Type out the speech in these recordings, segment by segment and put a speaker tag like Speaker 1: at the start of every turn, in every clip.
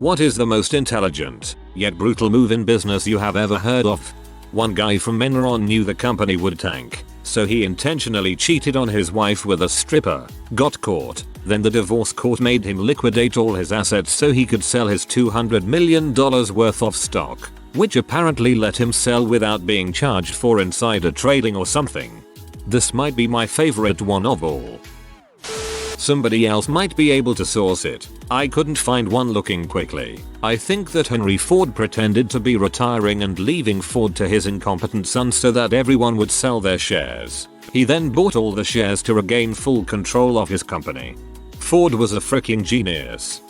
Speaker 1: What is the most intelligent, yet brutal move in business you have ever heard of? One guy from Enron knew the company would tank, so he intentionally cheated on his wife with a stripper, got caught, then the divorce court made him liquidate all his assets so he could sell his $200 million worth of stock, which apparently let him sell without being charged for insider trading or something. This might be my favorite one of all. Somebody else might be able to source it. I couldn't find one looking quickly. I think that Henry Ford pretended to be retiring and leaving Ford to his incompetent son so that everyone would sell their shares. He then bought all the shares to regain full control of his company. Ford was a freaking genius.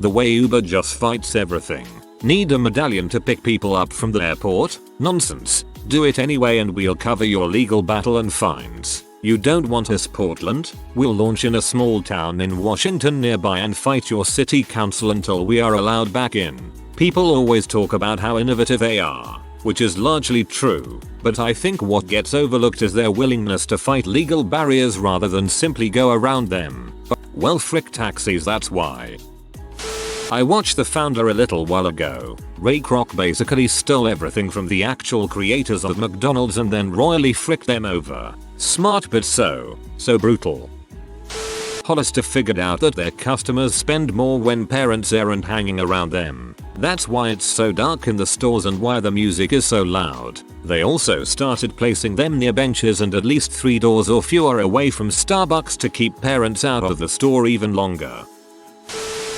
Speaker 1: The way Uber just fights everything. Need a medallion to pick people up from the airport? Nonsense. Do it anyway and we'll cover your legal battle and fines. You don't want us Portland? We'll launch in a small town in Washington nearby and fight your city council until we are allowed back in. People always talk about how innovative they are, which is largely true, but I think what gets overlooked is their willingness to fight legal barriers rather than simply go around them. Well, frick taxis, that's why. I watched The Founder a little while ago. Ray Kroc basically stole everything from the actual creators of McDonald's and then royally fricked them over. Smart but so brutal. Hollister figured out that their customers spend more when parents aren't hanging around them. That's why it's so dark in the stores and why the music is so loud. They also started placing them near benches and at least 3 doors or fewer away from Starbucks to keep parents out of the store even longer.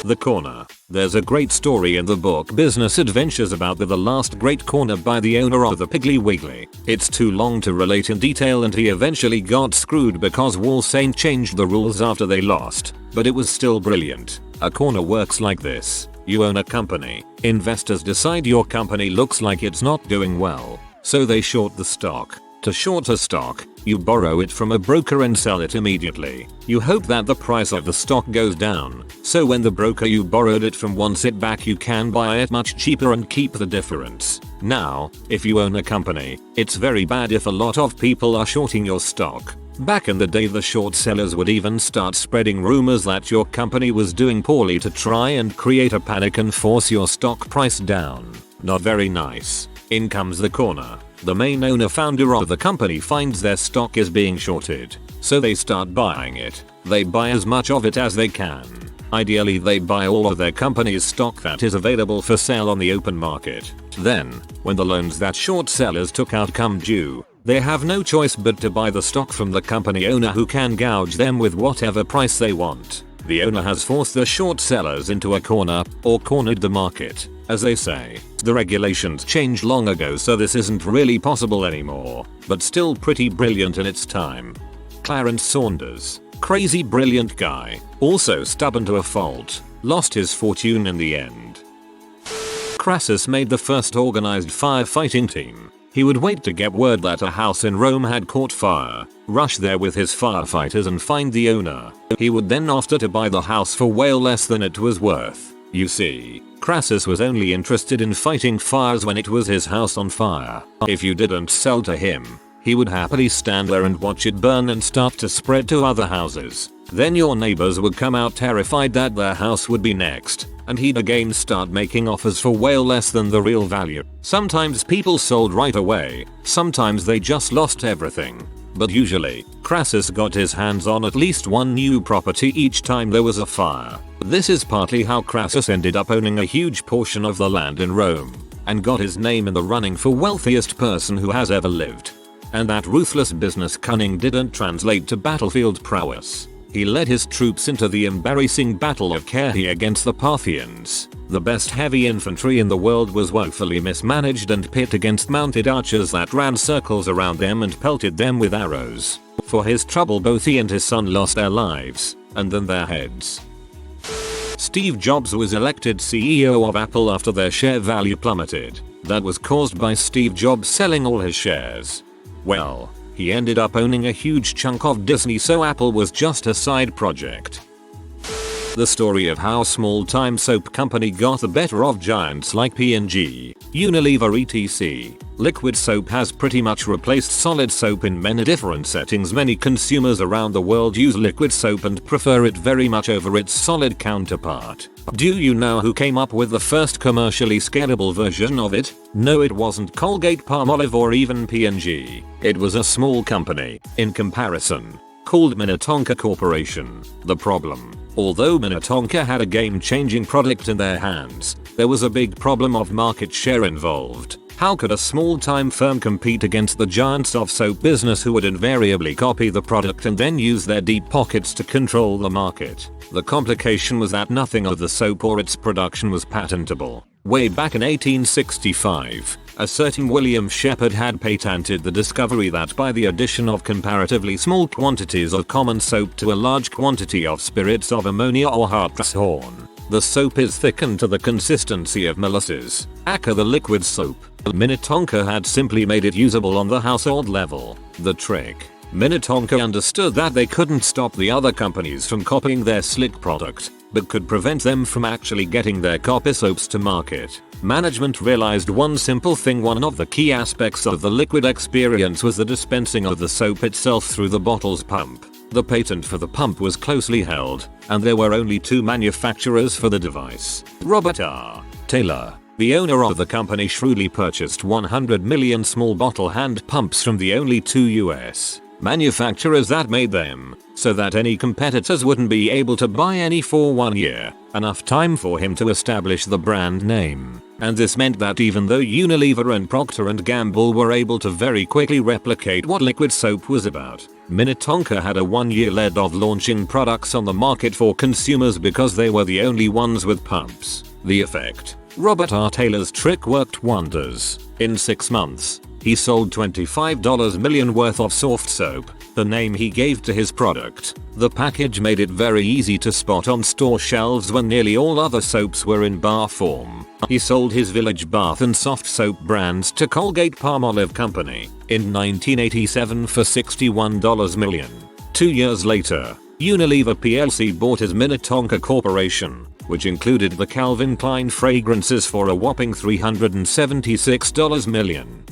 Speaker 1: The Corner. There's a great story in the book Business Adventures about the last great corner by the owner of the Piggly Wiggly. It's too long to relate in detail and he eventually got screwed because Wall Saint changed the rules after they lost, but it was still brilliant. A corner works like this. You own a company. Investors decide your company looks like it's not doing well, so they short the stock. To short a stock, you borrow it from a broker and sell it immediately. You hope that the price of the stock goes down, so when the broker you borrowed it from wants it back you can buy it much cheaper and keep the difference. Now, if you own a company, it's very bad if a lot of people are shorting your stock. Back in the day the short sellers would even start spreading rumors that your company was doing poorly to try and create a panic and force your stock price down. Not very nice. In comes the corner. The main founder of the company finds their stock is being shorted, so they start buying it. They buy as much of it as they can. Ideally they buy all of their company's stock that is available for sale on the open market. Then, when the loans that short sellers took out come due, they have no choice but to buy the stock from the company owner who can gouge them with whatever price they want. The owner has forced the short sellers into a corner, or cornered the market, as they say. The regulations changed long ago so this isn't really possible anymore, but still pretty brilliant in its time. Clarence Saunders. Crazy brilliant guy, also stubborn to a fault, lost his fortune in the end. Crassus made the first organized firefighting team. He would wait to get word that a house in Rome had caught fire, rush there with his firefighters and find the owner. He would then offer to buy the house for way less than it was worth. You see, Crassus was only interested in fighting fires when it was his house on fire. If you didn't sell to him, he would happily stand there and watch it burn and start to spread to other houses. Then your neighbors would come out terrified that their house would be next, and he'd again start making offers for way less than the real value. Sometimes people sold right away, sometimes they just lost everything. But usually, Crassus got his hands on at least one new property each time there was a fire. This is partly how Crassus ended up owning a huge portion of the land in Rome, and got his name in the running for wealthiest person who has ever lived. And that ruthless business cunning didn't translate to battlefield prowess. He led his troops into the embarrassing Battle of Carrhae against the Parthians. The best heavy infantry in the world was woefully mismanaged and pit against mounted archers that ran circles around them and pelted them with arrows. For his trouble both he and his son lost their lives, and then their heads. Steve Jobs was elected CEO of Apple after their share value plummeted. That was caused by Steve Jobs selling all his shares. Well, he ended up owning a huge chunk of Disney, so Apple was just a side project. The story of how small-time soap company got the better of giants like P&G, Unilever etc. Liquid soap has pretty much replaced solid soap in many different settings. Many consumers around the world use liquid soap and prefer it very much over its solid counterpart. Do you know who came up with the first commercially scalable version of it? No, it wasn't Colgate-Palmolive or even P&G. It was a small company, in comparison, called Minnetonka Corporation. The problem: although Minnetonka had a game-changing product in their hands, there was a big problem of market share involved. How could a small-time firm compete against the giants of soap business who would invariably copy the product and then use their deep pockets to control the market? The complication was that nothing of the soap or its production was patentable. Way back in 1865, a certain William Shepard had patented the discovery that by the addition of comparatively small quantities of common soap to a large quantity of spirits of ammonia or hartshorn, the soap is thickened to the consistency of molasses, aka the liquid soap. Minnetonka had simply made it usable on the household level. The trick: Minnetonka understood that they couldn't stop the other companies from copying their slick product, but could prevent them from actually getting their copy soaps to market. Management realized one simple thing: one of the key aspects of the liquid experience was the dispensing of the soap itself through the bottle's pump. The patent for the pump was closely held, and there were only two manufacturers for the device. Robert R. Taylor, the owner of the company, shrewdly purchased 100 million small bottle hand pumps from the only two US manufacturers that made them, so that any competitors wouldn't be able to buy any for 1 year, enough time for him to establish the brand name. And this meant that even though Unilever and Procter & Gamble were able to very quickly replicate what liquid soap was about, Minnetonka had a 1-year lead of launching products on the market for consumers because they were the only ones with pumps. The effect: Robert R. Taylor's trick worked wonders. In 6 months, he sold $25 million worth of soft soap, the name he gave to his product. The package made it very easy to spot on store shelves when nearly all other soaps were in bar form. He sold his Village Bath and Soft Soap brands to Colgate-Palmolive Company in 1987 for $61 million. 2 years later, Unilever plc bought his Minnetonka Corporation, which included the Calvin Klein fragrances, for a whopping $376 million.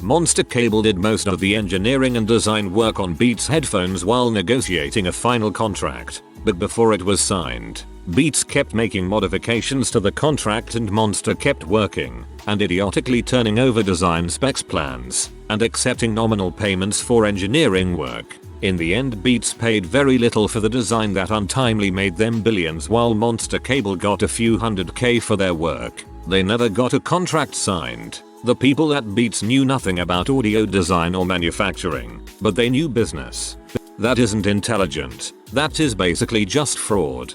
Speaker 1: Monster Cable did most of the engineering and design work on Beats headphones while negotiating a final contract, but before it was signed, Beats kept making modifications to the contract and Monster kept working and idiotically turning over design specs plans and accepting nominal payments for engineering work. In the end, Beats paid very little for the design that untimely made them billions, while Monster Cable got a few $100K for their work. They never got a contract signed. The people at Beats knew nothing about audio design or manufacturing, but they knew business. That isn't intelligent. That is basically just fraud.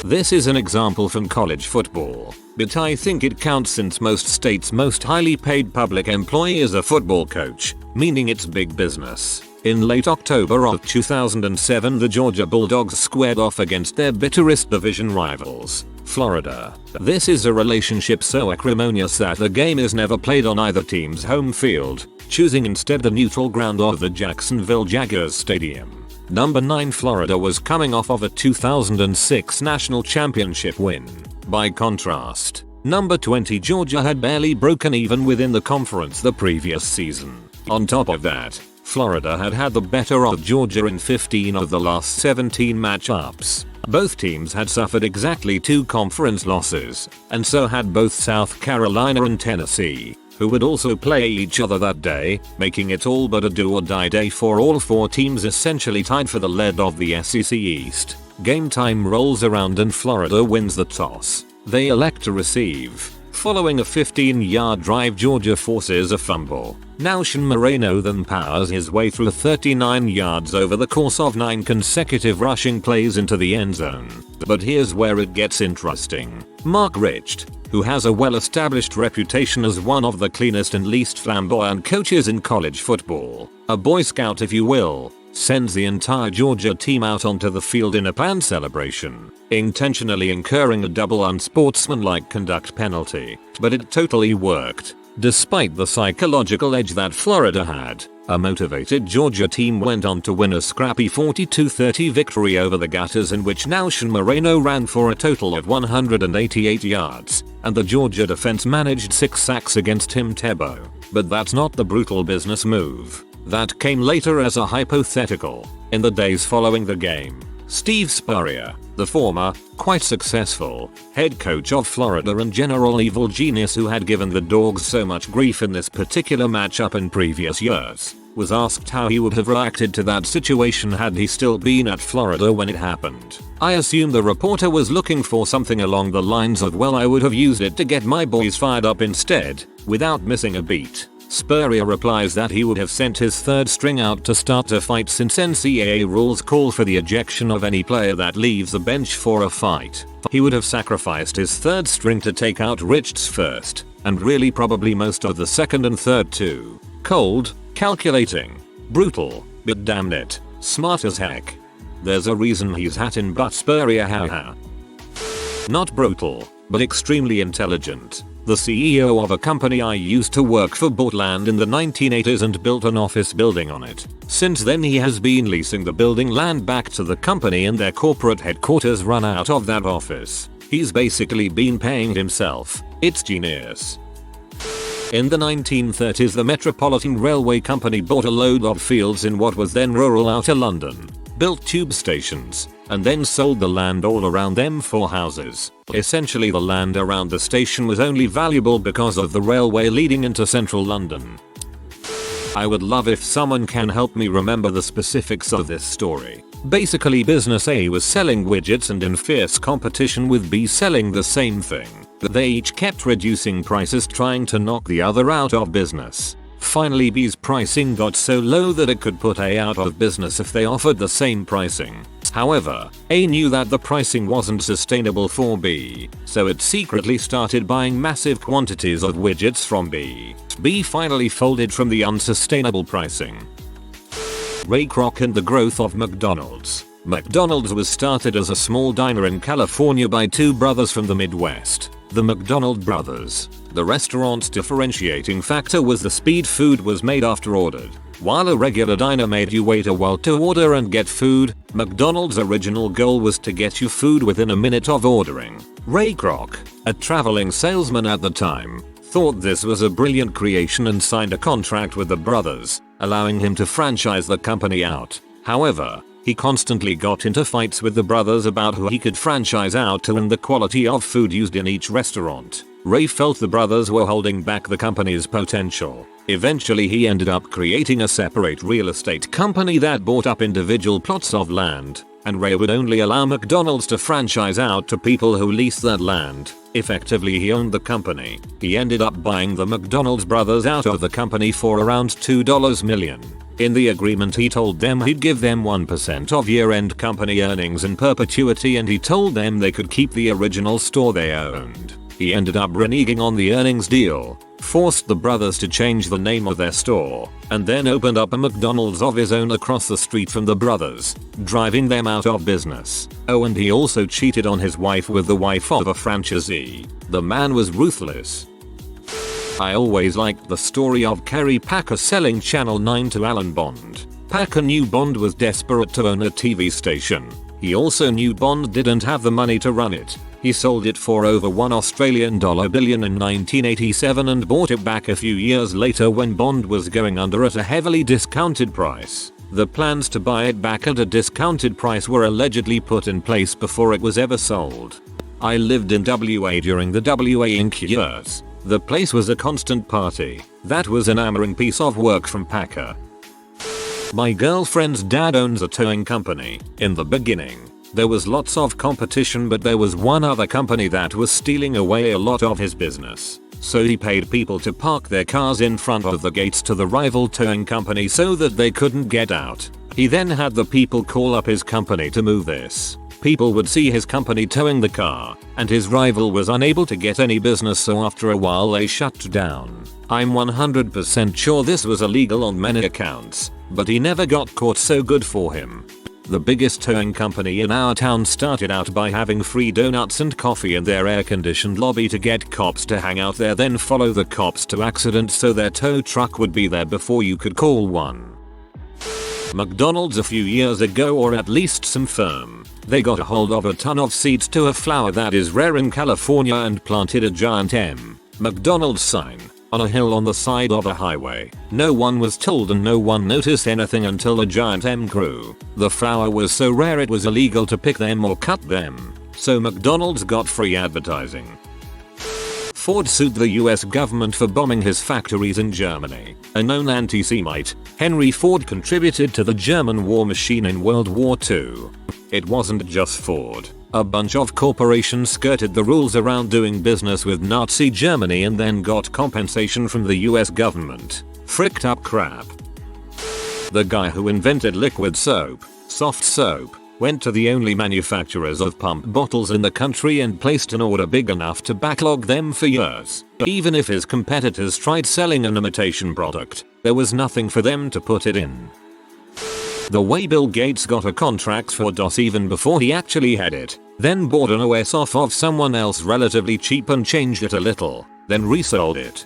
Speaker 1: This is an example from college football, but I think it counts since most states' most highly paid public employee is a football coach, meaning it's big business. In late October of 2007, the Georgia Bulldogs squared off against their bitterest division rivals, Florida. This is a relationship so acrimonious that the game is never played on either team's home field, choosing instead the neutral ground of the Jacksonville Jaguars Stadium. Number 9 Florida was coming off of a 2006 national championship win. By contrast, number 20 Georgia had barely broken even within the conference the previous season. On top of that, Florida had had the better of Georgia in 15 of the last 17 matchups. Both teams had suffered exactly 2 conference losses, and so had both South Carolina and Tennessee, who would also play each other that day, making it all but a do-or-die day for all 4 teams, essentially tied for the lead of the SEC East. Game time rolls around and Florida wins the toss. They elect to receive. Following a 15-yard drive, Georgia forces a fumble. Now Sean Moreno then powers his way through 39 yards over the course of 9 consecutive rushing plays into the end zone. But here's where it gets interesting. Mark Richt, who has a well-established reputation as one of the cleanest and least flamboyant coaches in college football, a Boy Scout if you will, sends the entire Georgia team out onto the field in a planned celebration, intentionally incurring a double unsportsmanlike conduct penalty. But it totally worked. Despite the psychological edge that Florida had, a motivated Georgia team went on to win a scrappy 42-30 victory over the Gators, in which Sean Moreno ran for a total of 188 yards, and the Georgia defense managed 6 sacks against Tim Tebow. But that's not the brutal business move. That came later as a hypothetical. In the days following the game, Steve Spurrier, the former, quite successful, head coach of Florida and general evil genius who had given the Dogs so much grief in this particular matchup in previous years, was asked how he would have reacted to that situation had he still been at Florida when it happened. I assume the reporter was looking for something along the lines of, well, I would have used it to get my boys fired up instead, without missing a beat. Spurrier replies that he would have sent his third string out to start a fight, since NCAA rules call for the ejection of any player that leaves the bench for a fight. He would have sacrificed his third string to take out Rich's first, and really probably most of the second and third too. Cold, calculating, brutal, but damn it, smart as heck. There's a reason he's hat in butt Spurrier, haha. Not brutal, but extremely intelligent. The CEO of a company I used to work for bought land in the 1980s and built an office building on it. Since then he has been leasing the building land back to the company, and their corporate headquarters run out of that office. He's basically been paying himself. It's genius. In the 1930s, the Metropolitan Railway Company bought a load of fields in what was then rural outer London, built tube stations, and then sold the land all around them for houses. Essentially, the land around the station was only valuable because of the railway leading into central London. I would love if someone can help me remember the specifics of this story. Basically, business A was selling widgets and in fierce competition with B selling the same thing. They each kept reducing prices, trying to knock the other out of business. Finally, B's pricing got so low that it could put A out of business if they offered the same pricing. However, A knew that the pricing wasn't sustainable for B, so it secretly started buying massive quantities of widgets from B. B finally folded from the unsustainable pricing. Ray Kroc and the growth of McDonald's. McDonald's was started as a small diner in California by two brothers from the Midwest, the McDonald brothers. The restaurant's differentiating factor was the speed food was made after ordered. While a regular diner made you wait a while to order and get food, McDonald's original goal was to get you food within a minute of ordering. Ray Kroc, a traveling salesman at the time, thought this was a brilliant creation and signed a contract with the brothers, allowing him to franchise the company out. However, he constantly got into fights with the brothers about who he could franchise out to and the quality of food used in each restaurant. Ray felt the brothers were holding back the company's potential. Eventually, he ended up creating a separate real estate company that bought up individual plots of land, and Ray would only allow McDonald's to franchise out to people who leased that land. Effectively, he owned the company. He ended up buying the McDonald's brothers out of the company for around $2 million. In the agreement, he told them he'd give them 1% of year-end company earnings in perpetuity, and he told them they could keep the original store they owned. He ended up reneging on the earnings deal, forced the brothers to change the name of their store, and then opened up a McDonald's of his own across the street from the brothers, driving them out of business. Oh, and he also cheated on his wife with the wife of a franchisee. The man was ruthless. I always liked the story of Kerry Packer selling Channel 9 to Alan Bond. Packer knew Bond was desperate to own a TV station. He also knew Bond didn't have the money to run it. He sold it for over $1 Australian billion in 1987 and bought it back a few years later when Bond was going under at a heavily discounted price. The plans to buy it back at a discounted price were allegedly put in place before it was ever sold. I lived in WA during the WA Inc. years. The place was a constant party. That was an enamoring piece of work from Packer. My girlfriend's dad owns a towing company. In the beginning, there was lots of competition, but there was one other company that was stealing away a lot of his business. So he paid people to park their cars in front of the gates to the rival towing company so that they couldn't get out. He then had the people call up his company to move this. People would see his company towing the car, and his rival was unable to get any business, so after a while they shut down. I'm 100% sure this was illegal on many accounts, but he never got caught, so good for him. The biggest towing company in our town started out by having free donuts and coffee in their air-conditioned lobby to get cops to hang out there, then follow the cops to accidents so their tow truck would be there before you could call one. McDonald's a few years ago, or at least some firm, they got a hold of a ton of seeds to a flower that is rare in California and planted a giant McDonald's sign on a hill on the side of a highway. No one was told and no one noticed anything until the giant M grew. The flower was so rare it was illegal to pick them or cut them, so McDonald's got free advertising. Ford sued the US government for bombing his factories in Germany. A known anti-Semite, Henry Ford contributed to the German war machine in World War II. It wasn't just Ford. A bunch of corporations skirted the rules around doing business with Nazi Germany and then got compensation from the US government. Fricked up crap. The guy who invented liquid soap, soft soap, went to the only manufacturers of pump bottles in the country and placed an order big enough to backlog them for years. Even if his competitors tried selling an imitation product, there was nothing for them to put it in. The way Bill Gates got a contract for DOS even before he actually had it, then bought an OS off of someone else relatively cheap and changed it a little, then resold it.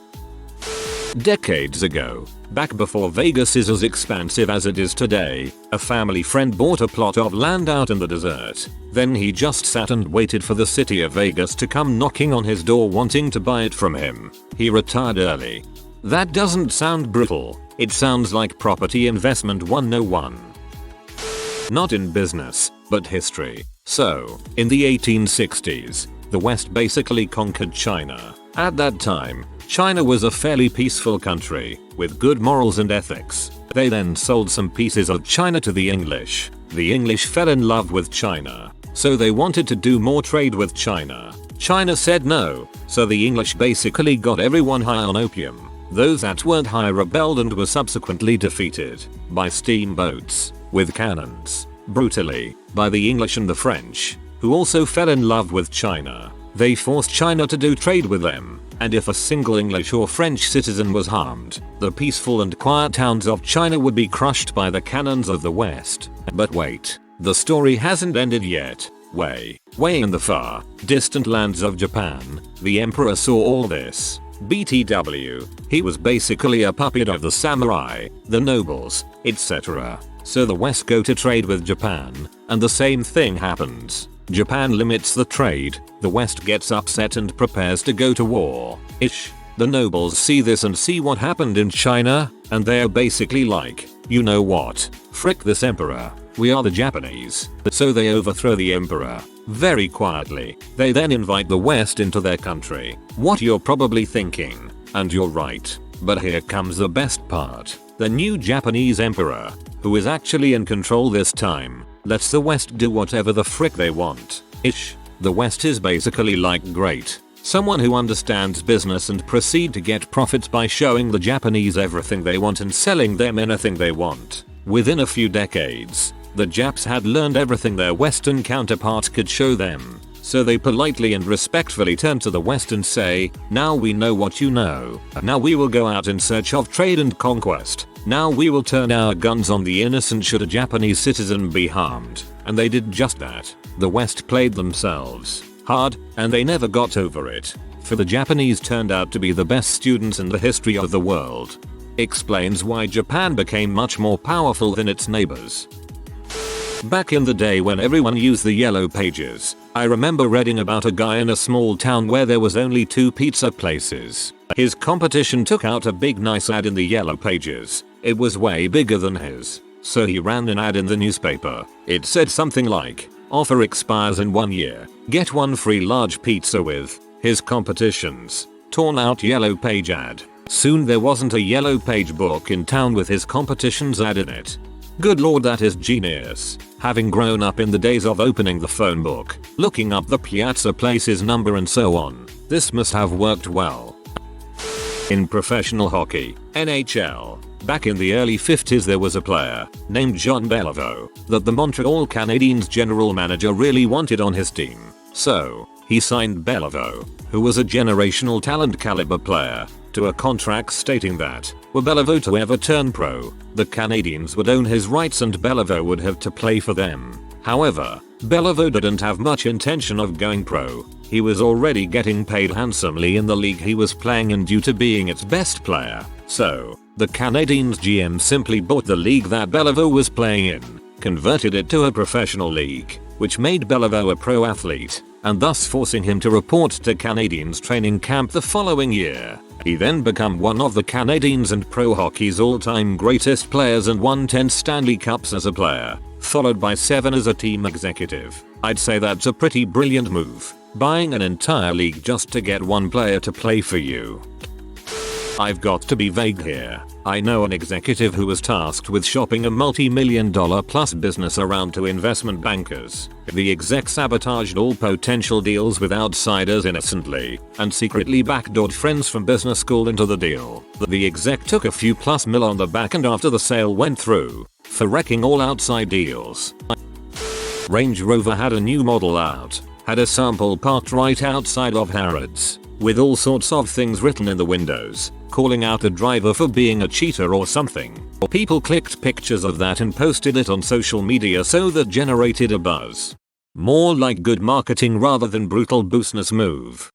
Speaker 1: Decades ago, back before Vegas is as expansive as it is today, a family friend bought a plot of land out in the desert. Then he just sat and waited for the city of Vegas to come knocking on his door wanting to buy it from him. He retired early. That doesn't sound brutal, it sounds like property investment 101. Not in business, but history. So, in the 1860s, the West basically conquered China. At that time, China was a fairly peaceful country, with good morals and ethics. They then sold some pieces of China to the English. The English fell in love with China, so they wanted to do more trade with China. China said no, so the English basically got everyone high on opium. Those that weren't high rebelled and were subsequently defeated by steamboats with cannons, brutally, by the English and the French, who also fell in love with China. They forced China to do trade with them, and if a single English or French citizen was harmed, the peaceful and quiet towns of China would be crushed by the cannons of the West. But wait, the story hasn't ended yet. Way in the far, distant lands of Japan, the emperor saw all this. BTW, he was basically a puppet of the samurai, the nobles, etc. So the West go to trade with Japan, and the same thing happens. Japan limits the trade, the West gets upset and prepares to go to war. The nobles see this and see what happened in China, and they're basically like, you know what, frick this emperor, we are the Japanese. So they overthrow the emperor. Very quietly, they then invite the West into their country. What you're probably thinking, and you're right, but here comes the best part. The new Japanese emperor, who is actually in control this time, lets the West do whatever the frick they want. The West is basically like great. Someone who understands business and proceed to get profits by showing the Japanese everything they want and selling them anything they want. Within a few decades, the Japs had learned everything their Western counterparts could show them. So they politely and respectfully turn to the West and say, now we know what you know. Now we will go out in search of trade and conquest. Now we will turn our guns on the innocent should a Japanese citizen be harmed. And they did just that. The West played themselves hard, and they never got over it. For the Japanese turned out to be the best students in the history of the world. Explains why Japan became much more powerful than its neighbors. Back in the day when everyone used the yellow pages, I remember reading about a guy in a small town where there was only 2 pizza places. His competition took out a big nice ad in the yellow pages. It was way bigger than his. So he ran an ad in the newspaper. It said something like, offer expires in 1 year. Get 1 free large pizza with his competition's torn out yellow page ad. Soon there wasn't a yellow page book in town with his competition's ad in it. Good lord, that is genius. Having grown up in the days of opening the phone book, looking up the Piazza Place's number and so on, this must have worked well. In professional hockey, NHL, back in the early 50s there was a player named John Beliveau that the Montreal Canadiens general manager really wanted on his team. So, he signed Beliveau, who was a generational talent caliber player. to a contract stating that, were Bellevue to ever turn pro, the Canadiens would own his rights and Bellevue would have to play for them. However, Bellevue didn't have much intention of going pro. He was already getting paid handsomely in the league he was playing in due to being its best player. So, the Canadiens GM simply bought the league that Bellevue was playing in, converted it to a professional league, which made Bellevue a pro athlete, and thus forcing him to report to Canadiens training camp the following year. He then became one of the Canadiens and pro hockey's all-time greatest players and won 10 Stanley Cups as a player, followed by 7 as a team executive. I'd say that's a pretty brilliant move, buying an entire league just to get one player to play for you. I've got to be vague here. I know an executive who was tasked with shopping a multi-million-dollar plus business around to investment bankers. The exec sabotaged all potential deals with outsiders innocently, and secretly backdoored friends from business school into the deal. The exec took a few plus mil on the back end after the sale went through, for wrecking all outside deals. Range Rover had a new model out, had a sample parked right outside of Harrods, with all sorts of things written in the windows, calling out the driver for being a cheater or something. People clicked pictures of that and posted it on social media, so that generated a buzz. More like good marketing rather than brutal business move.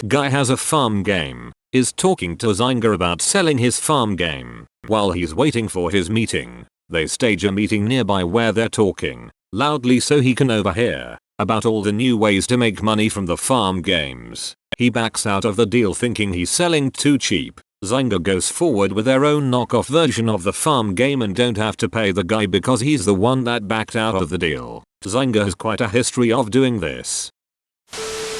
Speaker 1: Guy has a farm game, is talking to Zynga about selling his farm game. While he's waiting for his meeting, they stage a meeting nearby where they're talking, loudly so he can overhear, about all the new ways to make money from the farm games. He backs out of the deal thinking he's selling too cheap. Zynga goes forward with their own knockoff version of the farm game and don't have to pay the guy because he's the one that backed out of the deal. Zynga has quite a history of doing this.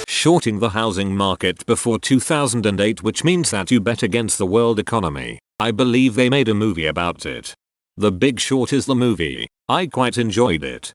Speaker 1: Shorting the housing market before 2008, which means that you bet against the world economy. I believe they made a movie about it. The Big Short is the movie. I quite enjoyed it.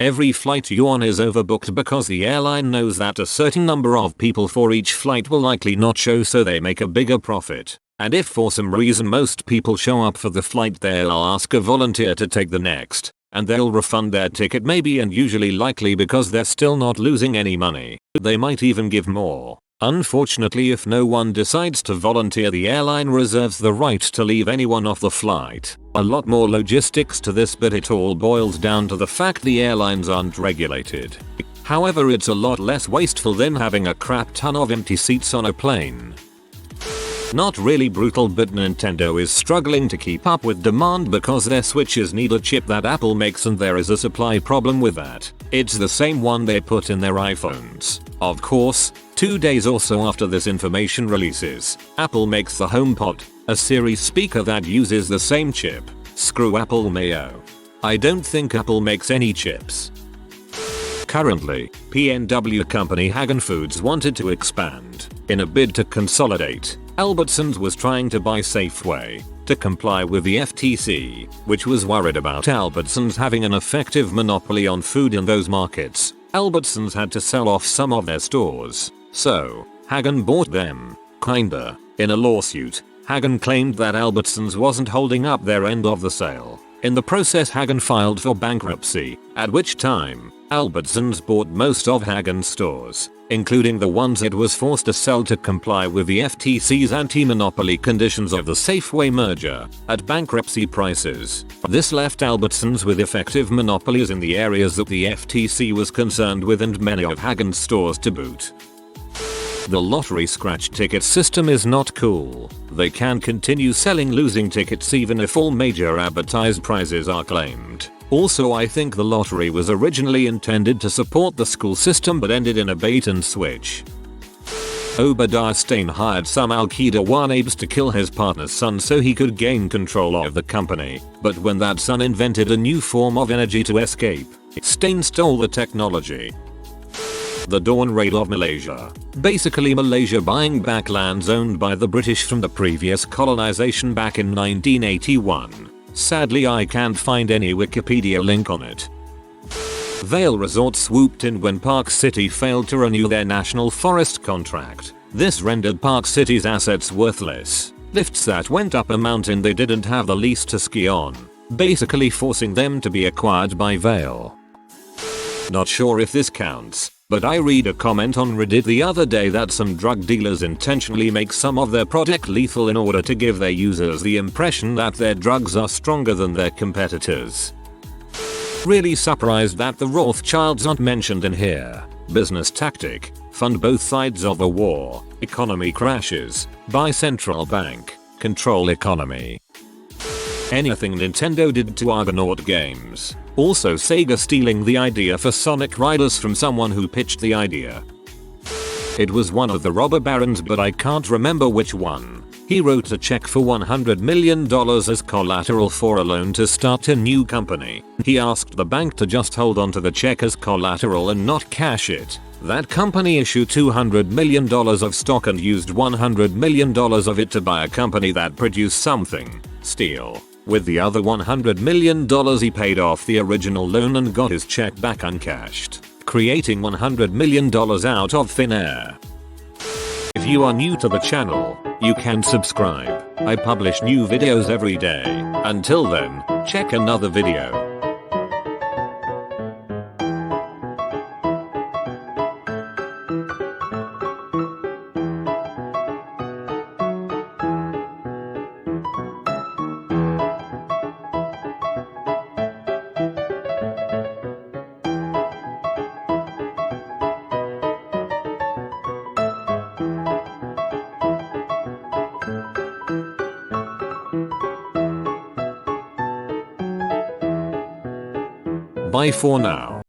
Speaker 1: Every flight you on is overbooked because the airline knows that a certain number of people for each flight will likely not show, so they make a bigger profit. And if for some reason most people show up for the flight, they'll ask a volunteer to take the next, and they'll refund their ticket maybe, and usually likely because they're still not losing any money. They might even give more. Unfortunately, if no one decides to volunteer, the airline reserves the right to leave anyone off the flight. A lot more logistics to this, but it all boils down to the fact the airlines aren't regulated. However, it's a lot less wasteful than having a crap ton of empty seats on a plane. Not really brutal, but Nintendo is struggling to keep up with demand because their Switches need a chip that Apple makes, and there is a supply problem with that. It's the same one they put in their iPhones. Of course, 2 days or so after this information releases, Apple makes the HomePod, a Siri speaker that uses the same chip. Screw Apple Mayo. I don't think Apple makes any chips. Currently, PNW company Hagen Foods wanted to expand. In a bid to consolidate, Albertsons was trying to buy Safeway to comply with the FTC, which was worried about Albertsons having an effective monopoly on food in those markets. Albertsons had to sell off some of their stores, so Hagen bought them, kinda. In a lawsuit, Hagen claimed that Albertsons wasn't holding up their end of the sale. In the process, Hagen filed for bankruptcy, at which time, Albertsons bought most of Hagen's stores, including the ones it was forced to sell to comply with the FTC's anti-monopoly conditions of the Safeway merger, at bankruptcy prices. This left Albertsons with effective monopolies in the areas that the FTC was concerned with, and many of Hagen's stores to boot. The lottery scratch ticket system is not cool. They can continue selling losing tickets even if all major advertised prizes are claimed. Also, I think the lottery was originally intended to support the school system but ended in a bait and switch. Obadiah Stane hired some Al-Qaeda wanabes to kill his partner's son so he could gain control of the company, but when that son invented a new form of energy to escape, Stane stole the technology. The Dawn Raid of Malaysia. Basically Malaysia buying back lands owned by the British from the previous colonization back in 1981. Sadly, I can't find any Wikipedia link on it. Vail Resort swooped in when Park City failed to renew their national forest contract. This rendered Park City's assets worthless. Lifts that went up a mountain they didn't have the lease to ski on, basically forcing them to be acquired by Vail. Not sure if this counts, But I read a comment on Reddit the other day that some drug dealers intentionally make some of their product lethal in order to give their users the impression that their drugs are stronger than their competitors. Really surprised that the Rothschilds aren't mentioned in here. Business tactic: fund both sides of a war. Economy crashes. Buy central bank. Control economy. Anything Nintendo did to Argonaut games. Also Sega stealing the idea for Sonic Riders from someone who pitched the idea. It was one of the robber barons, but I can't remember which one. He wrote a check for $100 million as collateral for a loan to start a new company. He asked the bank to just hold on to the check as collateral and not cash it. That company issued $200 million of stock and used $100 million of it to buy a company that produced something, steel. With the other $100 million he paid off the original loan and got his check back uncashed, creating $100 million out of thin air. If you are new to the channel, you can subscribe. I publish new videos every day. Until then, check another video. Bye for now.